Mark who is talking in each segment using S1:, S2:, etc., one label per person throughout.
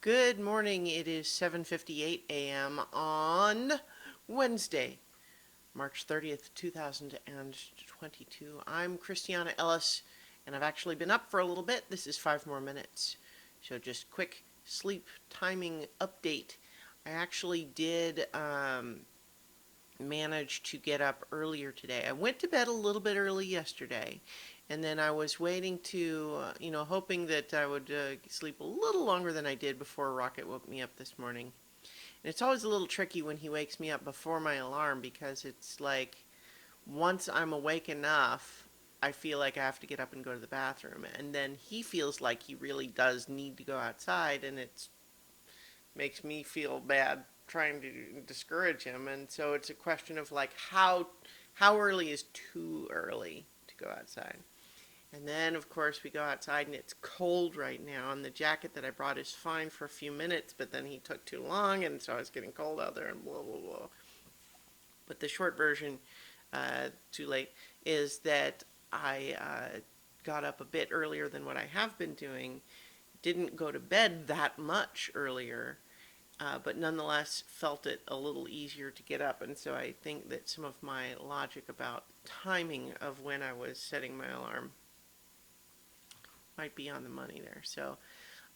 S1: Good morning. It is 7:58 a.m. on Wednesday, March 30th, 2022. I'm Christiana Ellis, and I've actually been up for a little bit. This is 5 more minutes. So just quick sleep timing update. I actually did manage to get up earlier today. I went to bed a little bit early yesterday, and then I was waiting to, hoping that I would sleep a little longer than I did before Rocket woke me up this morning. And it's always a little tricky when he wakes me up before my alarm because it's like once I'm awake enough, I feel like I have to get up and go to the bathroom. And then he feels like he really does need to go outside, and it makes me feel bad trying to discourage him. And so it's a question of like how early is too early to go outside. And then, of course, we go outside and it's cold right now. And the jacket that I brought is fine for a few minutes, but then he took too long, and so it's getting cold out there and blah, blah, blah. But the short version, too late, is that I got up a bit earlier than what I have been doing. Didn't go to bed that much earlier, but nonetheless felt it a little easier to get up. And so I think that some of my logic about timing of when I was setting my alarm might be on the money there. So,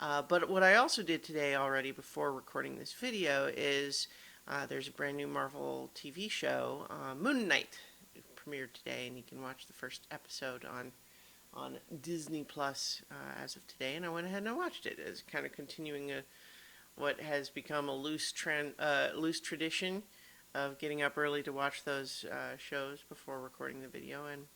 S1: but what I also did today already before recording this video is there's a brand new Marvel TV show, Moon Knight, premiered today, and you can watch the first episode on Disney Plus as of today. And I went ahead and I watched it as kind of continuing what has become a loose tradition of getting up early to watch those shows before recording the video. And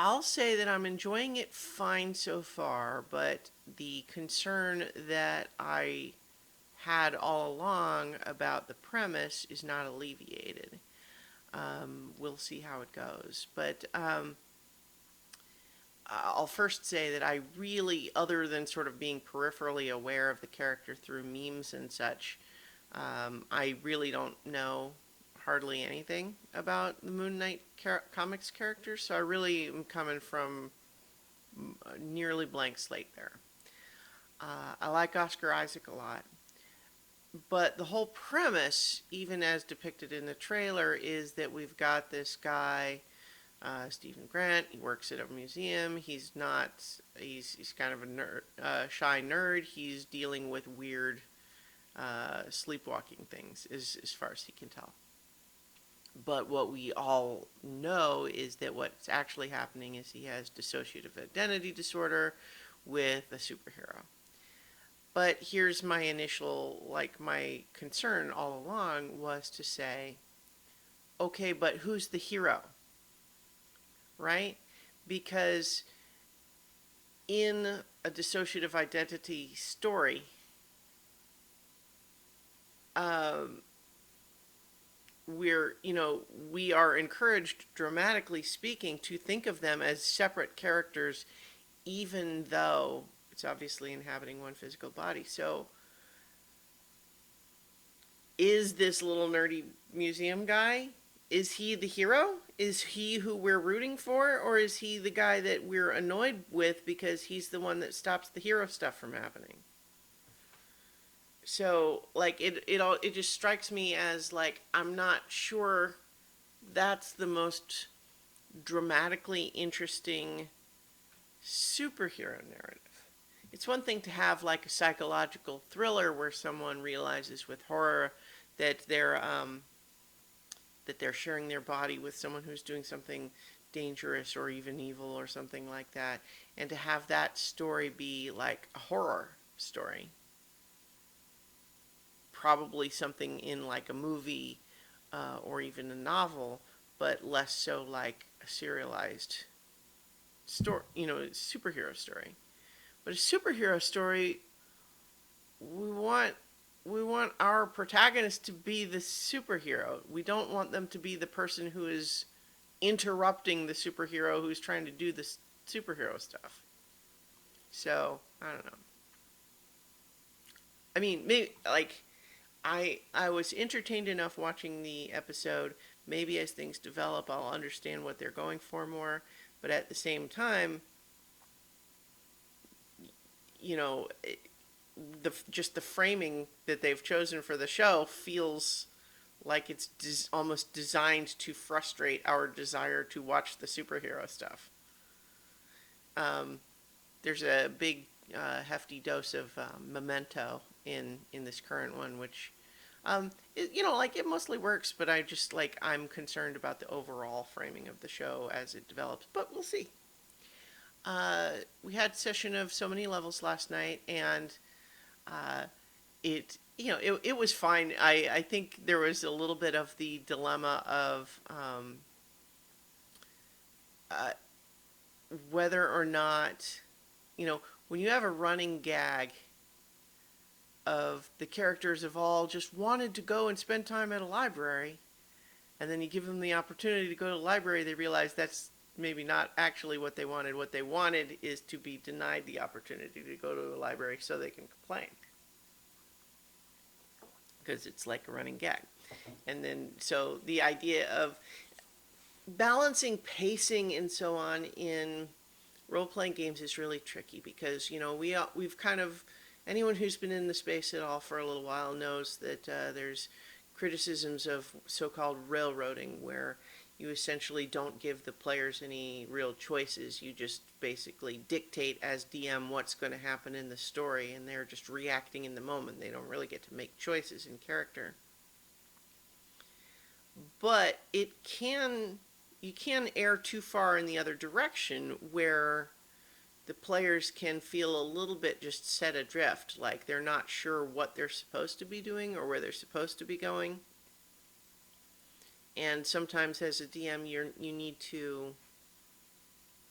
S1: I'll say that I'm enjoying it fine so far, but the concern that I had all along about the premise is not alleviated. We'll see how it goes. But I'll first say that I really, other than sort of being peripherally aware of the character through memes and such, I really don't know hardly anything about the Moon Knight comics characters, so I really am coming from a nearly blank slate there. I like Oscar Isaac a lot, but the whole premise, even as depicted in the trailer, is that we've got this guy, Stephen Grant. He works at a museum. He's kind of a nerd, shy nerd. He's dealing with weird sleepwalking things, as far as he can tell. But what we all know is that what's actually happening is he has dissociative identity disorder with a superhero. But here's my initial, my concern all along was to say, okay, but who's the hero? Right? Because in a dissociative identity story, we are encouraged, dramatically speaking, to think of them as separate characters, even though it's obviously inhabiting one physical body. So, is this little nerdy museum guy, is he the hero? Is he who we're rooting for? Or is he the guy that we're annoyed with because he's the one that stops the hero stuff from happening? So, it just strikes me as, I'm not sure that's the most dramatically interesting superhero narrative. It's one thing to have, a psychological thriller where someone realizes with horror that they're sharing their body with someone who's doing something dangerous or even evil or something like that, and to have that story be like a horror story. Probably something in a movie or even a novel, but less so like a serialized story, superhero story. But a superhero story, we want our protagonist to be the superhero. We don't want them to be the person who is interrupting the superhero who's trying to do the superhero stuff. So, I don't know. I mean, maybe, I was entertained enough watching the episode. Maybe as things develop, I'll understand what they're going for more. But at the same time, just the framing that they've chosen for the show feels like it's almost designed to frustrate our desire to watch the superhero stuff. Um, there's a big, hefty dose of memento in this current one, which like it mostly works, but I'm concerned about the overall framing of the show as it develops. But we'll see. We had a session of so many levels last night, and uh, it was fine. I think there was a little bit of the dilemma of uh, whether or not, when you have a running gag of the characters have all just wanted to go and spend time at a library, and then you give them the opportunity to go to the library, they realize that's maybe not actually what they wanted. What they wanted is to be denied the opportunity to go to a library so they can complain. Because it's like a running gag. And then, so the idea of balancing pacing and so on in role-playing games is really tricky because, we've kind of, anyone who's been in the space at all for a little while knows that there's criticisms of so-called railroading, where you essentially don't give the players any real choices. You just basically dictate as DM what's going to happen in the story, and they're just reacting in the moment. They don't really get to make choices in character. But you can err too far in the other direction, where the players can feel a little bit just set adrift, like they're not sure what they're supposed to be doing or where they're supposed to be going. And sometimes as a DM, you need to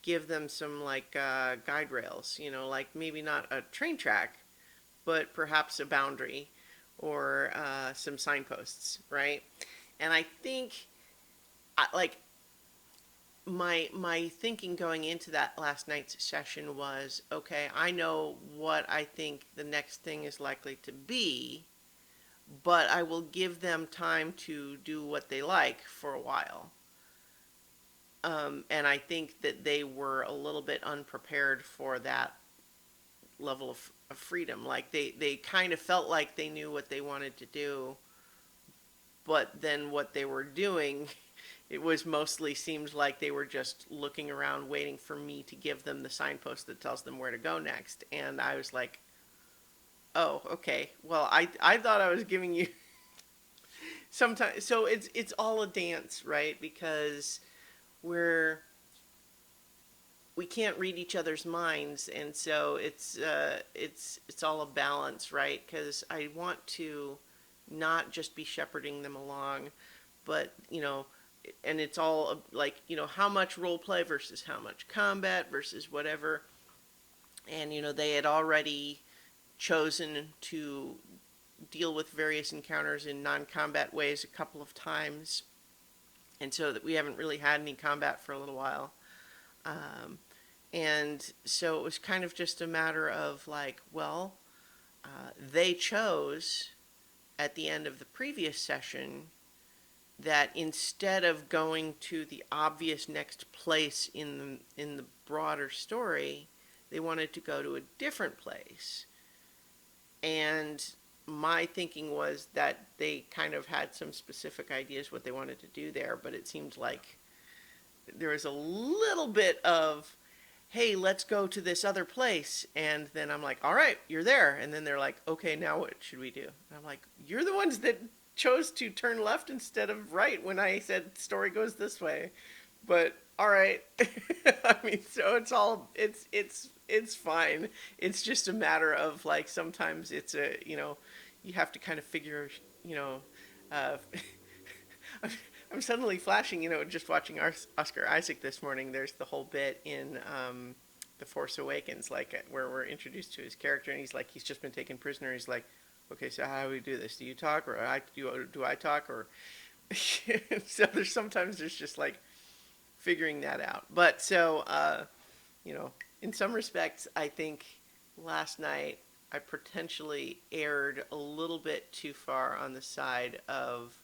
S1: give them some guide rails, like maybe not a train track, but perhaps a boundary or some signposts, right? And I think, my thinking going into that last night's session was, okay, I know what I think the next thing is likely to be, but I will give them time to do what they like for a while. And I think that they were a little bit unprepared for that level of freedom. Like they kind of felt like they knew what they wanted to do, but then what they were doing, it was mostly seemed like they were just looking around waiting for me to give them the signpost that tells them where to go next. And I was like, oh, okay. Well, I thought I was giving you sometimes. So it's all a dance, right? Because we can't read each other's minds, and so it's all a balance, right? Because I want to not just be shepherding them along, but and it's all like, how much role play versus how much combat versus whatever. And they had already chosen to deal with various encounters in non-combat ways a couple of times, and so that we haven't really had any combat for a little while. And so it was kind of just a matter of they chose at the end of the previous session that instead of going to the obvious next place in the broader story, they wanted to go to a different place. And my thinking was that they kind of had some specific ideas what they wanted to do there, but it seemed like there was a little bit of, hey, let's go to this other place. And then I'm like, all right, you're there. And then they're like, okay, now what should we do? And I'm like, you're the ones that chose to turn left instead of right when I said story goes this way. But all right. I mean, so it's fine. It's just a matter of sometimes it's you have to kind of figure, uh, I'm suddenly flashing, just watching Oscar Isaac this morning. There's the whole bit in The Force Awakens, where we're introduced to his character, and he's just been taken prisoner. He's like, okay, so how do we do this? Do you talk, or do I talk, or so sometimes there's just figuring that out. But so in some respects, I think last night I potentially erred a little bit too far on the side of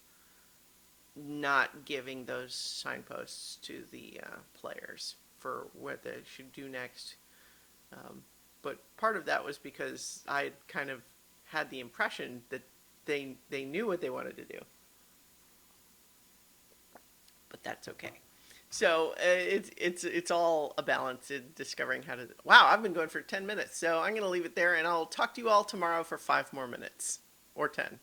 S1: not giving those signposts to the players for what they should do next. but part of that was because I kind of had the impression that they knew what they wanted to do. But that's okay. So it's all a balance in discovering how to. Wow, I've been going for 10 minutes, so I'm going to leave it there, and I'll talk to you all tomorrow for 5 more minutes or 10.